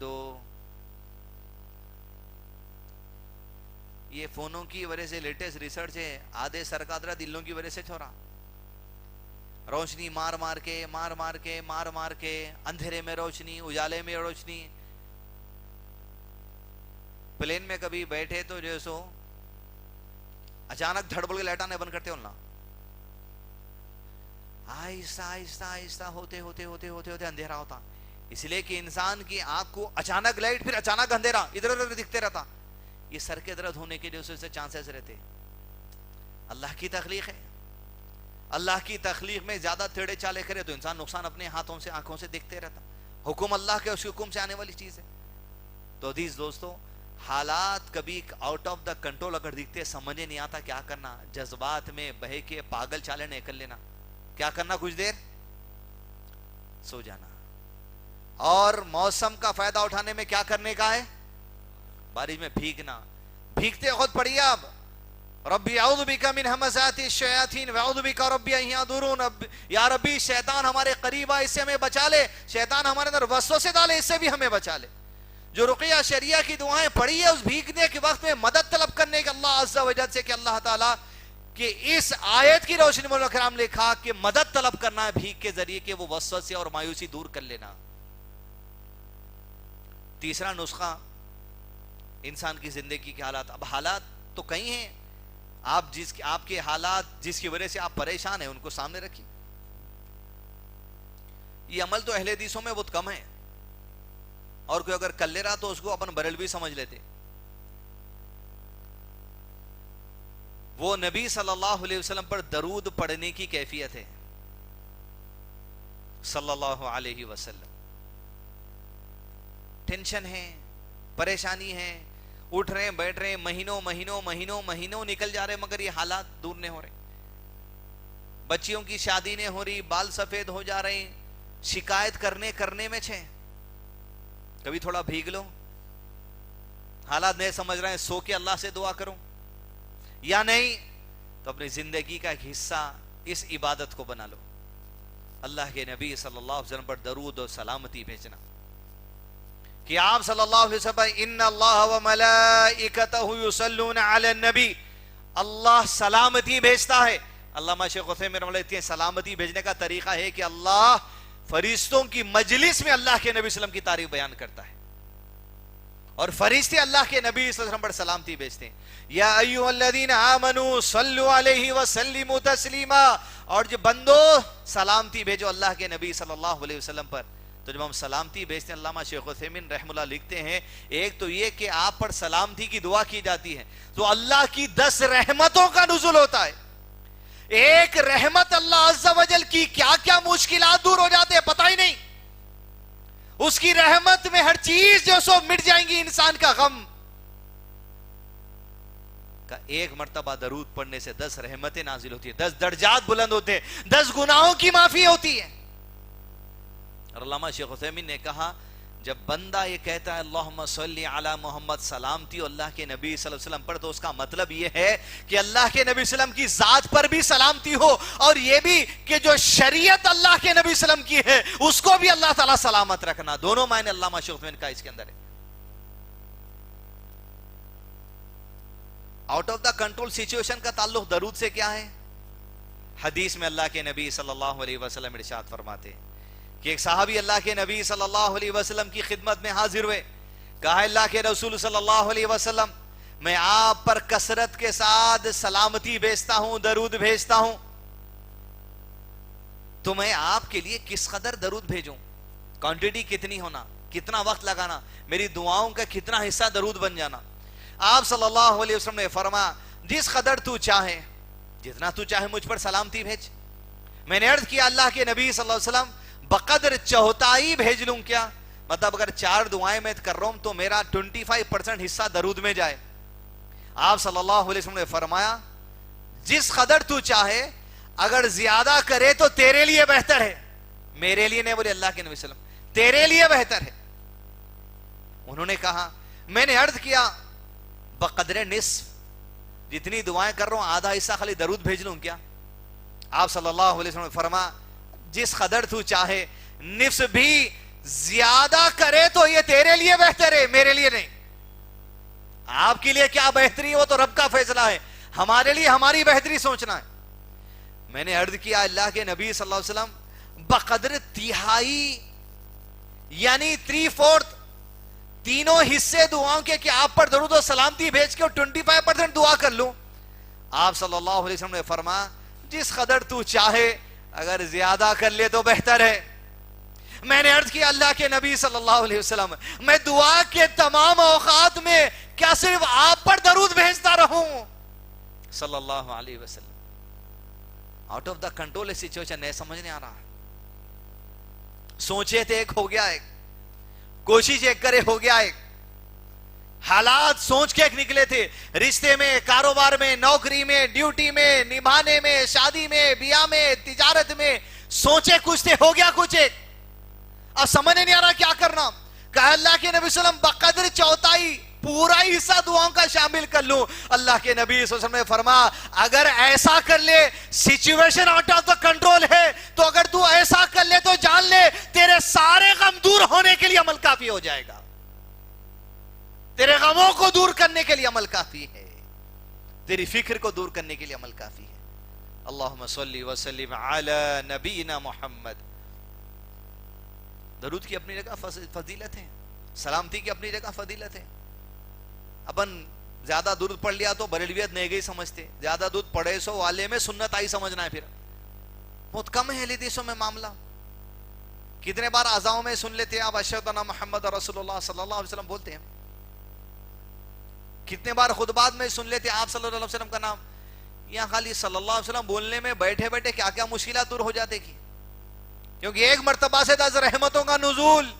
2، یہ فونوں کی وجہ سے لیٹسٹ ریسرچ ہے، آدھے سر کا درد دلوں کی وجہ سے چھوڑا، روشنی مار مار کے، اندھیرے میں روشنی، اجالے میں روشنی۔ پلین میں کبھی بیٹھے تو جو سو اچانک دھڑ بول کے لائٹ آنے بند کرتے ہو نا، آہستہ آہستہ آہستہ ہوتے اندھیرا ہوتا، اس لیے کہ انسان کی آنکھ کو اچانک لائٹ پھر اچانک اندھیرا ادھر ادھر دکھتے رہتا، یہ سر کے درد ہونے کے جو سے چانسز رہتے۔ اللہ کی تخلیق ہے، اللہ کی تخلیق میں زیادہ ٹیڑے چالے کرے تو انسان نقصان اپنے ہاتھوں سے آنکھوں سے دیکھتے رہتا، حکم اللہ کے اس حکم سے آنے والی چیز ہے۔ تو عزیز دوستو، حالات کبھی آؤٹ آف دا کنٹرول اگر دکھتے، سمجھے نہیں آتا کیا کرنا، جذبات میں بہے کے پاگل چالے نہیں کر لینا، کیا کرنا، کچھ دیر سو جانا، اور موسم کا فائدہ اٹھانے میں کیا کرنے کا ہے، بارش میں بھیگنا، بھیگتے خود پڑھیے آپ، ربی اعوذ بک من ہمزات الشیاطین واعوذ بک ربی ان یحضرون، یا ربی شیطان ہمارے قریب آئے، اس سے ہمیں بچا لے، شیطان ہمارے اندر وسوسے ڈالے، اس سے بھی ہمیں بچا لے۔ جو رقیہ شریعہ کی دعائیں پڑھی ہے، اس بھیگنے کے وقت میں مدد طلب کرنے کے اللہ عز و جل سے، کہ اللہ تعالیٰ کہ اس آیت کی روشنی میں مولانا کرام نے لکھا کہ مدد طلب کرنا ہے بھیگ کے ذریعے، کہ وہ وسوسے اور مایوسی دور کر لینا۔ تیسرا نسخہ انسان کی زندگی کے حالات، اب حالات تو کئی ہیں، آپ کے حالات جس کی وجہ سے آپ پریشان ہیں ان کو سامنے رکھیے۔ یہ عمل تو اہل حدیثوں میں بہت کم ہے، اور کوئی اگر کر لے رہا تو اس کو اپن بریلوی سمجھ لیتے۔ وہ نبی صلی اللہ علیہ وسلم پر درود پڑھنے کی کیفیت ہے، صلی اللہ علیہ وسلم۔ ٹینشن ہے، پریشانی ہے، اٹھ رہے ہیں بیٹھ رہے ہیں، مہینوں نکل جا رہے، مگر یہ حالات دور نہیں ہو رہے، بچیوں کی شادی نہیں ہو رہی، بال سفید ہو جا رہے ہیں، شکایت کرنے میں چھے، کبھی تھوڑا بھیگ لو، حالات نہیں سمجھ رہے ہیں، سو کے اللہ سے دعا کروں یا نہیں، تو اپنی زندگی کا ایک حصہ اس عبادت کو بنا لو، اللہ کے نبی صلی اللہ علیہ وسلم پر درود و سلامتی بھیجنا، کہ آپ صلی اللہ علیہ وسلم ان اللہ و ملائکتہ یصلون علی النبی، اللہ سلامتی بھیجتا ہے. علامہ شیخ عثیمین رحمۃ اللہ کہتے ہیں سلامتی بھیجنے کا طریقہ ہے کہ اللہ فرشتوں کی مجلس میں اللہ کے نبی صلی اللہ علیہ وسلم کی تعریف بیان کرتا ہے اور فرشتے اللہ کے نبی صلی اللہ علیہ وسلم پر سلامتی بھیجتے ہیں. یا ایھا الذین آمنوا صلوا علیہ وسلموا تسلیما. اور جو بندو سلامتی بھیجو اللہ کے نبی صلی اللہ علیہ وسلم پر. تو جب ہم سلامتی بھیجتے ہیں, علامہ شیخ عثیمین رحمہ اللہ لکھتے ہیں ایک تو یہ کہ آپ پر سلامتی کی دعا کی جاتی ہے تو اللہ کی 10 رحمتوں کا نزول ہوتا ہے. ایک رحمت اللہ عز و جل کی کیا کیا مشکلات دور ہو جاتے ہیں پتہ ہی نہیں. اس کی رحمت میں ہر چیز جو سو مٹ جائیں گی. انسان کا غم کا ایک مرتبہ درود پڑھنے سے 10 رحمتیں نازل ہوتی ہیں, 10 درجات بلند ہوتے ہیں, 10 گناہوں کی معافی ہوتی ہے. اور علامہ شیخ عثیمین نے کہا جب بندہ یہ کہتا ہے اللہم صلی علی محمد, سلامتی اللہ کے نبی صلی اللہ علیہ وسلم پر, تو اس کا مطلب یہ ہے کہ اللہ کے نبی صلی اللہ علیہ وسلم کی ذات پر بھی سلامتی ہو اور یہ بھی کہ جو شریعت اللہ کے نبی صلی اللہ علیہ وسلم کی ہے اس کو بھی اللہ تعالیٰ سلامت رکھنا. دونوں معنی علامہ شیخ عثیمین کا اس کے اندر ہے. Out of the control situation کا تعلق درود سے کیا ہے؟ حدیث میں اللہ کے نبی صلی اللہ علیہ وسلم ارشاد فرماتے ہیں کہ ایک صحابی اللہ کے نبی صلی اللہ علیہ وسلم کی خدمت میں حاضر ہوئے. کہا اللہ کے رسول صلی اللہ علیہ وسلم میں آپ پر کثرت کے ساتھ سلامتی بھیجتا ہوں, درود بھیجتا ہوں, تو میں آپ کے لیے کس قدر درود بھیجوں؟ کوانٹٹی کتنی ہونا, کتنا وقت لگانا, میری دعاؤں کا کتنا حصہ درود بن جانا؟ آپ صلی اللہ علیہ وسلم نے فرمایا جس قدر تو چاہے, جتنا تو چاہے مجھ پر سلامتی بھیج. میں نے عرض کیا اللہ کے نبی صلی اللہ علیہ وسلم بقدر چوتھائی بھیج لوں کیا؟ مطلب اگر 4 دعائیں میں کر رہا ہوں تو میرا 25% حصہ درود میں جائے. آپ صلی اللہ علیہ وسلم نے فرمایا جس قدر تو چاہے, اگر زیادہ کرے تو تیرے لیے بہتر ہے. میرے لیے نہیں بولے اللہ کے نبی صلی اللہ علیہ وسلم, تیرے لیے بہتر ہے. انہوں نے کہا میں نے عرض کیا بقدر نصف, جتنی دعائیں کر رہا ہوں آدھا حصہ خالی درود بھیج لوں کیا؟ آپ صلی اللہ علیہ وسلم نے فرمایا جس قدر تو چاہے, نصف بھی زیادہ کرے تو یہ تیرے لیے بہتر ہے, میرے لیے نہیں. آپ کے لیے کیا بہتری وہ تو رب کا فیصلہ ہے, ہمارے لیے ہماری بہتری سوچنا ہے. میں نے عرض کیا اللہ کے نبی صلی اللہ علیہ وسلم بقدر تہائی یعنی 3/4 تینوں حصے دعاؤں کے کہ آپ پر درود و سلامتی بھیج کے 25% دعا کر لوں. آپ صلی اللہ علیہ وسلم نے فرمایا جس قدر تو چاہے, اگر زیادہ کر لے تو بہتر ہے. میں نے عرض کیا اللہ کے نبی صلی اللہ علیہ وسلم میں دعا کے تمام اوقات میں کیا صرف آپ پر درود بھیجتا رہوں صلی اللہ علیہ وسلم؟ Out of the control situation ہے, سمجھ نہیں آ رہا. سوچے تھے ایک ہو گیا, ایک کوشش ایک کرے ہو گیا, ایک حالات سوچ کے ایک نکلے تھے, رشتے میں, کاروبار میں, نوکری میں, ڈیوٹی میں, نبھانے میں, شادی میں, بیاہ میں, تجارت میں, سوچے کچھ تھے ہو گیا کچھ ایک. اب سمجھ نہیں آ رہا کیا کرنا. کہا اللہ کے نبی صلی اللہ علیہ وسلم بقدر چوتھائی پورا حصہ دعاؤں کا شامل کر لوں. اللہ کے نبی صلی اللہ علیہ وسلم نے فرمایا اگر ایسا کر لے, situation out of the control ہے, تو اگر تو ایسا کر لے تو جان لے تیرے سارے غم دور ہونے کے لیے عمل کافی ہو جائے گا, تیرے غموں کو دور کرنے کے لیے عمل کافی ہے, تیری فکر کو دور کرنے کے لیے عمل کافی ہے. اللہم صلی وسلم علی نبینا محمد. درود کی اپنی جگہ فضیلت ہے, سلامتی کی اپنی جگہ فضیلت ہے. اپن زیادہ درود پڑھ لیا تو بریلویت نہیں گئی سمجھتے, زیادہ درود پڑھے سو والے میں سنت آئی سمجھنا ہے. پھر بہت کم ہے حدیثوں میں معاملہ. کتنے بار اذاؤں میں سن لیتے ہیں آپ اشہد ان محمد رسول اللہ صلی اللہ علیہ وسلم بولتے ہیں, کتنے بار خطبات میں سن لیتے ہیں آپ صلی اللہ علیہ وسلم کا نام. یہاں خالی صلی اللہ علیہ وسلم بولنے میں بیٹھے بیٹھے کیا کیا مشکلات دور ہو جاتے کی, کیونکہ ایک مرتبہ سے 10 رحمتوں کا نزول.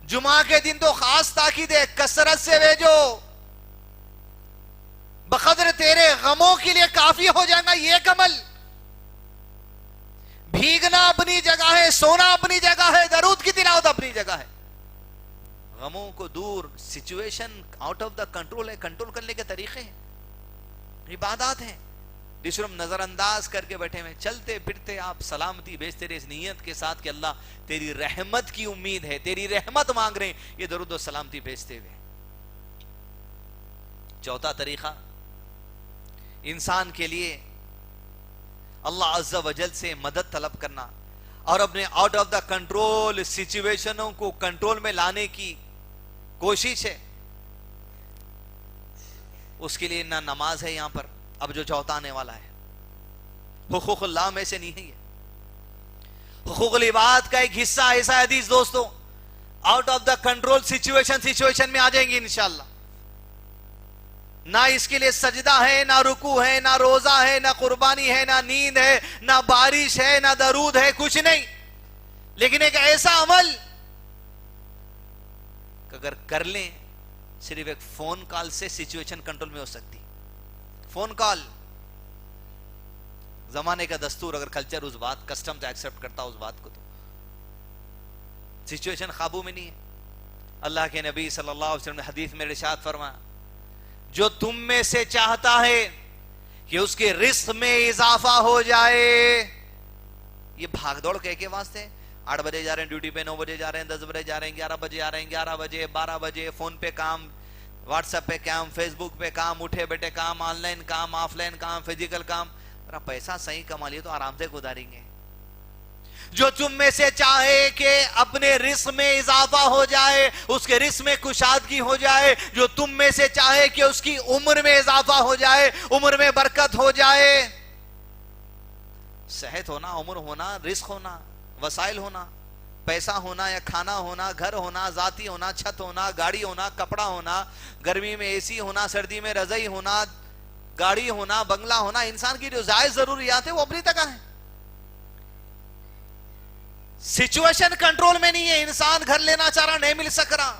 جمعہ کے دن تو خاص تاکید ہے کثرت سے بھیجو, بقدر تیرے غموں کے لیے کافی ہو جائے گا یہ عمل. بھیگنا اپنی جگہ ہے, سونا اپنی جگہ ہے, درود کی تلاوت اپنی جگہ ہے. غموں کو دور, situation out of the control ہے, کنٹرول کرنے کے طریقے ہیں, عبادات ہیں, جس ہم نظر انداز کر کے بیٹھے ہوئے. چلتے پھرتے آپ سلامتی بھیجتے رہے اس نیت کے ساتھ کہ اللہ تیری رحمت کی امید ہے, تیری رحمت مانگ رہے ہیں, یہ درود و سلامتی بھیجتے ہوئے. چوتھا طریقہ انسان کے لیے اللہ عز و جل سے مدد طلب کرنا اور اپنے آؤٹ آف دا کنٹرول سچویشنوں کو کنٹرول میں لانے کی کوشش ہے. اس کے لیے نہ نماز ہے یہاں پر. اب جو چوتھا آنے والا ہے حقوق اللہ میں سے نہیں ہے یہ. حقوق العباد کا ایک حصہ ایسا حدیث دوستوں out of the control situation میں آ جائیں گے انشاءاللہ. نہ اس کے لیے سجدہ ہے، نہ رکوع ہے، نہ روزہ ہے، نہ قربانی ہے، نہ نیند ہے، نہ بارش ہے، نہ درود ہے، کچھ نہیں. لیکن ایک ایسا عمل کہ اگر کر لیں صرف ایک فون کال سے سچویشن کنٹرول میں ہو سکتی. فون کال زمانے کا دستور، اگر کلچر اس بات کسٹم سے ایکسپٹ کرتا اس بات کو تو سچویشن قابو میں نہیں ہے. اللہ کے نبی صلی اللہ علیہ وسلم نے حدیث میں ارشاد فرمایا جو تم میں سے چاہتا ہے کہ اس کے رزق میں اضافہ ہو جائے. یہ بھاگ دوڑ کے واسطے 8 بجے جا رہے ہیں ڈیوٹی پہ، 9 بجے جا رہے ہیں، 10 بجے جا رہے ہیں، 11 بجے آ رہے ہیں، 11 بجے 12 بجے فون پہ کام، واٹس ایپ پہ کام، فیس بک پہ کام، اٹھے بیٹھے کام، آن لائن کام، آف لائن کام، فزیکل کام. پیسہ صحیح کما لیے تو آرام سے گزاریں گے. جو تم میں سے چاہے کہ اپنے رزق میں اضافہ ہو جائے، اس کے رزق میں کشادگی ہو جائے، جو تم میں سے چاہے کہ اس کی عمر میں اضافہ ہو جائے، عمر میں برکت ہو جائے. صحت ہونا، عمر ہونا، رزق ہونا، وسائل ہونا، پیسہ ہونا یا کھانا ہونا، گھر ہونا، ذاتی ہونا، چھت ہونا، گاڑی ہونا، کپڑا ہونا، گرمی میں اے سی ہونا، سردی میں رضائی ہونا، گاڑی ہونا، بنگلہ ہونا، انسان کی جو زائد ضروریات ہیں وہ اپنی تک ہیں. سچویشن کنٹرول میں نہیں ہے. انسان گھر لینا چاہ رہا، نہیں مل سک رہا،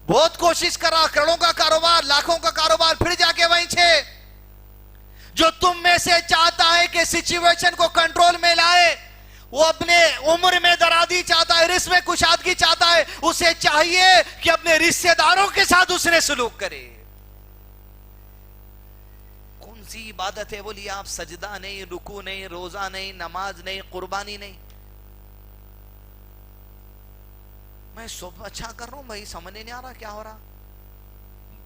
بہت کوشش کر رہا، کروڑوں کا کاروبار، لاکھوں کا کاروبار، پھر جا کے وہیں چھے. جو تم میں سے چاہتا ہے کہ سچویشن کو کنٹرول میں لائے، وہ اپنے عمر میں درازی چاہتا ہے، رزق میں کشادگی چاہتا ہے، اسے چاہیے کہ اپنے رشتہ داروں کے ساتھ اس نے سلوک کرے. کون سی عبادت ہے بولیے آپ؟ سجدہ نہیں، رکوع نہیں، روزہ نہیں، نماز نہیں، قربانی نہیں. میں سب اچھا کر رہا ہوں بھائی، سمجھ نہیں آ رہا کیا ہو رہا.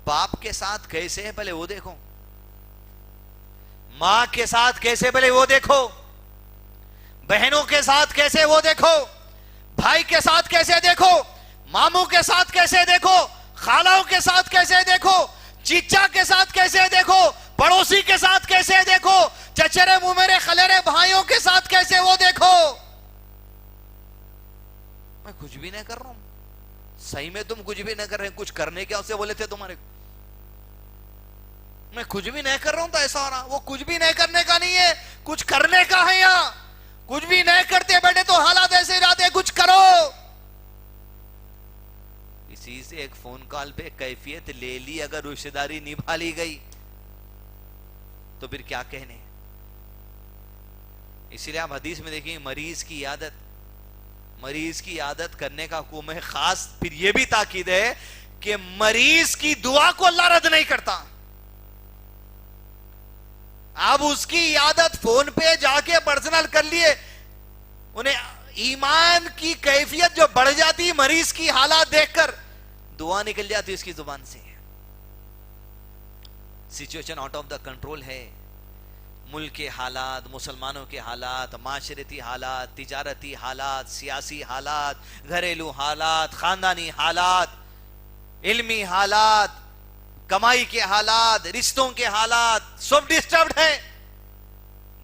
باپ کے ساتھ کیسے ہے پہلے وہ دیکھو، ماں کے ساتھ کیسے پہلے وہ دیکھو، بہنوں کے ساتھ کیسے وہ دیکھو، بھائی کے ساتھ کیسے دیکھو، ماموں کے ساتھ کیسے دیکھو، خالوں کے ساتھ کیسے دیکھو، چچا کے ساتھ کیسے دیکھو، پڑوسی کے ساتھ کیسے دیکھو، چچرے ممیرے خلیرے بھائیوں کے ساتھ کیسے وہ دیکھو. میں کچھ بھی نہیں کر رہا ہوں. صحیح میں تم کچھ بھی نہیں کر رہے. کچھ کرنے کیا اسے بولے تھے تمہارے؟ میں کچھ بھی نہیں کر رہا ہوں تو ایسا ہو رہا. وہ کچھ بھی نہیں کرنے کا نہیں ہے، کچھ کرنے کا ہے. یہاں کچھ بھی نہیں کرتے بیٹھے تو حالات ایسے جاتے. کچھ کرو. اسی سے ایک فون کال پہ کیفیت لے لی، اگر رشتہ داری نبھا لی گئی تو پھر کیا کہنے. اسی لیے آپ حدیث میں دیکھیں مریض کی عادت کرنے کا حکم ہے. خاص پھر یہ بھی تاکید ہے کہ مریض کی دعا کو اللہ رد نہیں کرتا. آپ اس کی عادت فون پہ جا کے پرسنل کر لیے، انہیں ایمان کی کیفیت جو بڑھ جاتی مریض کی حالات دیکھ کر، دعا نکل جاتی اس کی زبان سے. Situation out of the control ہے. ملک کے حالات، مسلمانوں کے حالات، معاشرتی حالات، تجارتی حالات، سیاسی حالات، گھریلو حالات، خاندانی حالات، علمی حالات، کمائی کے حالات، رشتوں کے حالات، سب ڈسٹربڈ ہیں.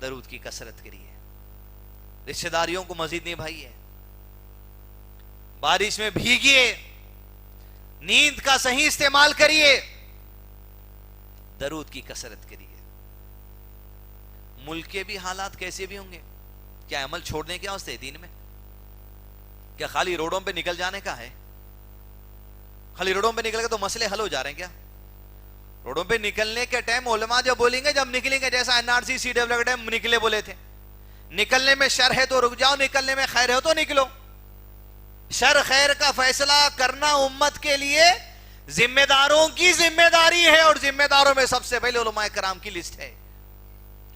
درود کی کثرت کریے، رشتہ داریوں کو مزید نبھائیے، بارش میں بھیگیے، نیند کا صحیح استعمال کریے، درود کی کثرت کریے. ملک کے بھی حالات کیسے بھی ہوں گے. کیا عمل چھوڑنے کے واسطے دین میں؟ کیا خالی روڈوں پہ نکل جانے کا ہے؟ خالی روڈوں پہ نکل کے تو مسئلے حل ہو جا رہے ہیں کیا؟ روڈوں پہ نکلنے کے ٹائم علماء جو بولیں گے جب نکلیں گے، جیسا NRC CW کے ٹائم نکلے بولے تھے، نکلنے میں شر ہے تو رک جاؤ، نکلنے میں خیر ہے تو نکلو. شر خیر کا فیصلہ کرنا امت کے لیے ذمہ داروں کی ذمہ داری ہے، اور ذمہ داروں میں سب سے پہلے علماء کرام کی لسٹ ہے.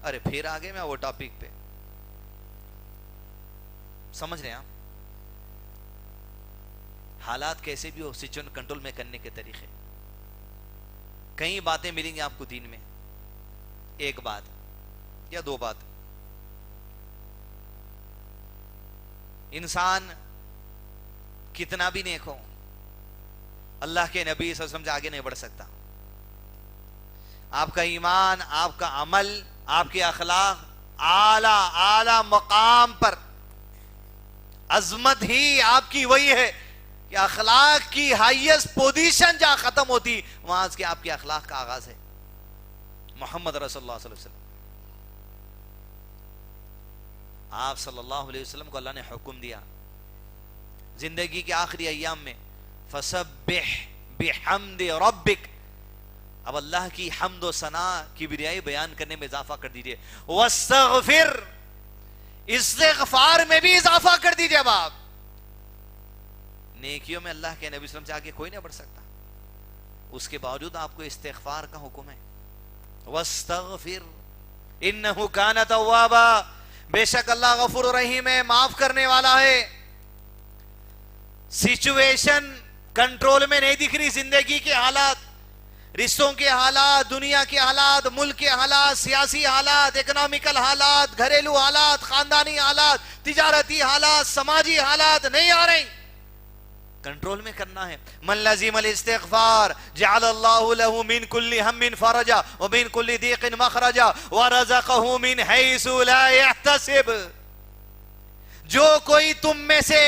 ارے پھر آگے میں وہ ٹاپک پہ سمجھ رہے ہیں آپ؟ حالات کیسے بھی ہو، سچویشن کنٹرول میں کرنے کے طریقے. کئی باتیں ملیں گی آپ کو دین میں. ایک بات یا دو بات. انسان کتنا بھی نیک ہو اللہ کے نبی صلی اللہ علیہ وسلم سے آگے نہیں بڑھ سکتا. آپ کا ایمان، آپ کا عمل، آپ کے اخلاق اعلی مقام پر، عظمت ہی آپ کی وہی ہے کہ اخلاق کی ہائیسٹ پوزیشن جہاں ختم ہوتی وہاں سے آپ کے اخلاق کا آغاز ہے. محمد رسول اللہ صلی اللہ علیہ وسلم، آپ صلی اللہ علیہ وسلم کو اللہ نے حکم دیا زندگی کے آخری ایام میں فسبح بحمد ربک، اب اللہ کی حمد و ثنا کبریائی بیان کرنے میں اضافہ کر دیجئے. واستغفر، استغفار میں بھی اضافہ کر دیجئے. اب آپ نیکیوں میں اللہ کے نبی صلی اللہ علیہ وسلم سے آگے کوئی نہیں بڑھ سکتا، اس کے باوجود آپ کو استغفار کا حکم ہے. واستغفر انہ کان توابا، بے شک اللہ غفور رحیم ہے، معاف کرنے والا ہے. سچویشن کنٹرول میں نہیں دکھ رہی، زندگی کے حالات، رشتوں کے حالات، دنیا کے حالات، ملک کے حالات، سیاسی حالات، اکنامیکل حالات، گھریلو حالات، خاندانی حالات، تجارتی حالات، سماجی حالات نہیں آ رہے، کنٹرول میں کرنا ہے. من لزم الاستغفار جعل اللہ له من كل هم فرجا ومن كل ضيق مخرجا ورزقه من حيث لا يحتسب. جو کوئی تم میں سے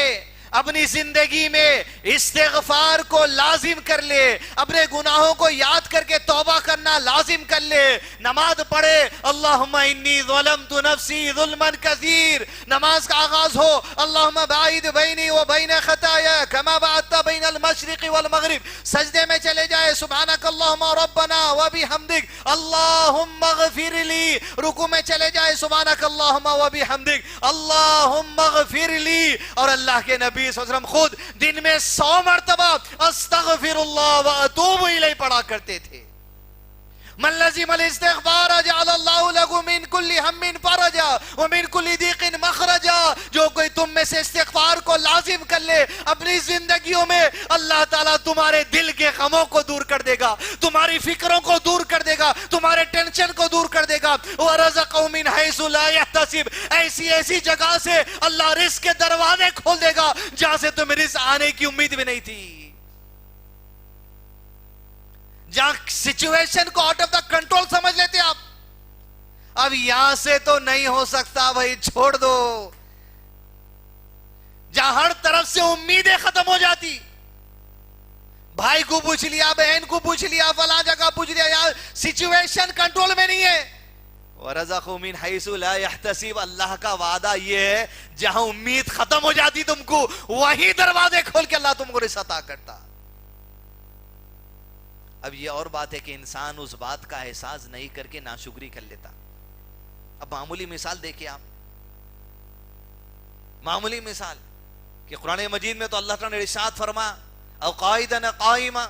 اپنی زندگی میں استغفار کو لازم کر لے، اپنے گناہوں کو یاد کر کے توبہ کرنا لازم کر لے، نماز پڑھے اللہم انی ظلمت نفسی ظلما کثیر، نماز کا آغاز ہو اللہم باعد بینی و بین خطایا کما بعدت بین المشرق والمغرب، سجدے میں چلے جائے سبحانک اللہم ربنا و بحمدک اللہم اغفر لی، رکوع میں چلے جائے سبحانک اللہم و بحمدک اللہم اغفر لی. اور اللہ کے نبی صلی اللہ علیہ وسلم خود دن میں 100 مرتبہ استغفر اللہ و اتوب الیہ پڑھا کرتے تھے. من لزم الاستغفار جعل اللہ له من كل هم فرجا ومن كل ضيق مخرجا. جو کوئی تم میں سے استغفار کو لازم کر لے اپنی زندگیوں میں، اللہ تعالیٰ تمہارے دل کے غموں کو دور کر دے گا، تمہاری فکروں کو دور کر دے گا، تمہارے ٹینشن کو دور کر دے گا. وَرَزَقَهُ مِنْ حَيْثُ لَا يَحْتَسِبْ، ایسی جگہ سے اللہ رزق کے دروازے کھول دے گا جہاں سے تمہیں رزق آنے کی امید بھی نہیں تھی، جہاں سچویشن کو آؤٹ آف دا کنٹرول سمجھ لیتے آپ. اب یہاں سے تو نہیں ہو سکتا بھائی، چھوڑ دو. جہاں ہر طرف سے امیدیں ختم ہو جاتی، بھائی کو پوچھ لیا، بہن کو پوچھ لیا، فلاں جگہ پوچھ لیا، یہاں سچویشن کنٹرول میں نہیں ہے. وَرَزَقُهُ مِنْ حَيْثُ لَا يَحْتَسِبْ، اللہ کا وعدہ یہ ہے جہاں امید ختم ہو جاتی تم کو، وہی دروازے کھول کے اللہ تم کو رزق عطا کرتا. اب یہ اور بات ہے کہ انسان اس بات کا احساس نہیں کر کے ناشکری کر لیتا. اب معمولی مثال دیکھیں آپ، معمولی مثال کہ قرآن مجید میں تو اللہ تعالیٰ نے ارشاد فرما او قائدن قائما،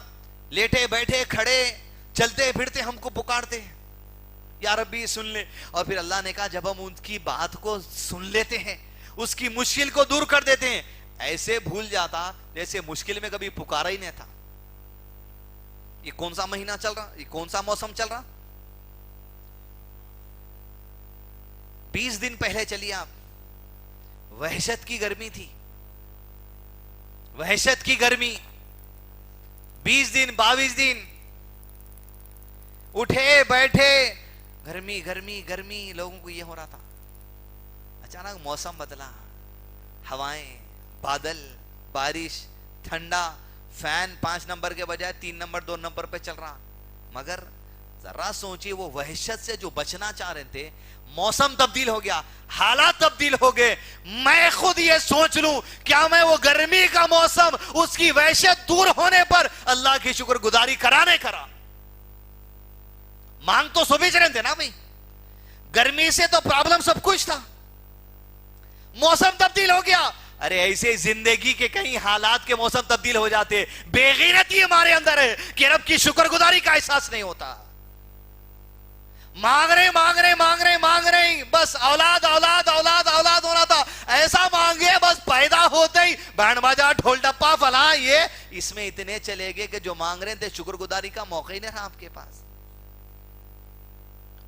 لیٹے بیٹھے کھڑے چلتے پھرتے ہم کو پکارتے ہیں یا ربی سن لے. اور پھر اللہ نے کہا جب ہم ان کی بات کو سن لیتے ہیں، اس کی مشکل کو دور کر دیتے ہیں، ایسے بھول جاتا جیسے مشکل میں کبھی پکارا ہی نہیں تھا. یہ کون سا مہینہ چل رہا، یہ کون سا موسم چل رہا؟ 20 دن پہلے چلیے آپ، وحشت کی گرمی تھی، وحشت کی گرمی. 20 دن 22 دن اٹھے بیٹھے گرمی گرمی گرمی، لوگوں کو یہ ہو رہا تھا. اچانک موسم بدلا، ہوائیں، بادل، بارش، ٹھنڈا، فین 5 نمبر کے بجائے 3 نمبر 2 نمبر پہ چل رہا. مگر ذرا سوچئے وہ وحشت سے جو بچنا چاہ رہے تھے، موسم تبدیل ہو گیا، حالات تبدیل ہو گئے. میں خود یہ سوچ لوں کیا میں وہ گرمی کا موسم، اس کی وحشت دور ہونے پر اللہ کی شکر گزاری کرانے کرا. مانگ تو سبھی رہے تھے نا بھائی، گرمی سے تو پرابلم سب کچھ تھا، موسم تبدیل ہو گیا. ارے ایسے زندگی کے کئی حالات کے موسم تبدیل ہو جاتے. بے غیرتی ہمارے اندر ہے کہ رب کی شکر گزاری کا احساس نہیں ہوتا. مانگ رہے بس اولاد اولاد اولاد اولاد ہونا تھا، ایسا مانگے بس پیدا ہوتے ہی بینڈ باجا ڈھول ڈپا فلاں، یہ اس میں اتنے چلے گئے کہ جو مانگ رہے تھے شکر گزاری کا موقع ہی نہیں رہا آپ کے پاس.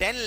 10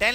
10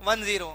1E10।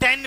10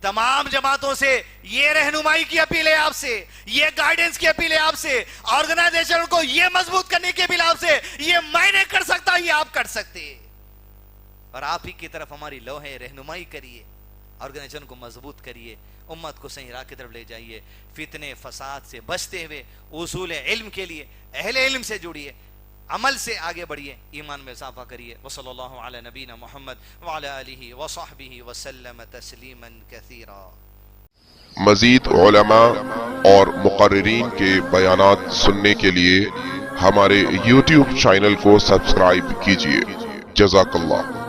تمام جماعتوں سے یہ رہنمائی کی اپیل ہے آپ سے، یہ گائیڈنس کی اپیل ہے آپ سے، آرگنائزیشن کو یہ مضبوط کرنے کی اپیل آپ سے، یہ میں نہیں کر سکتا، یہ آپ کر سکتے، اور آپ ہی کی طرف ہماری لو ہے، رہنمائی کریے، آرگنائزیشن کو مضبوط کریے، امت کو صحیح راہ کی طرف لے جائیے، فتنے فساد سے بچتے ہوئے اصول علم کے لیے اہل علم سے جڑیے، عمل سے آگے بڑھیے، ایمان میں اضافہ کریے۔ وصلی اللہ علی نبینا محمد وعلی آلہ وصحبہ وسلم تسلیما کثیرا۔ مزید علماء اور مقررین کے بیانات سننے کے لیے ہمارے YouTube چینل کو سبسکرائب کیجیے۔ جزاک اللہ۔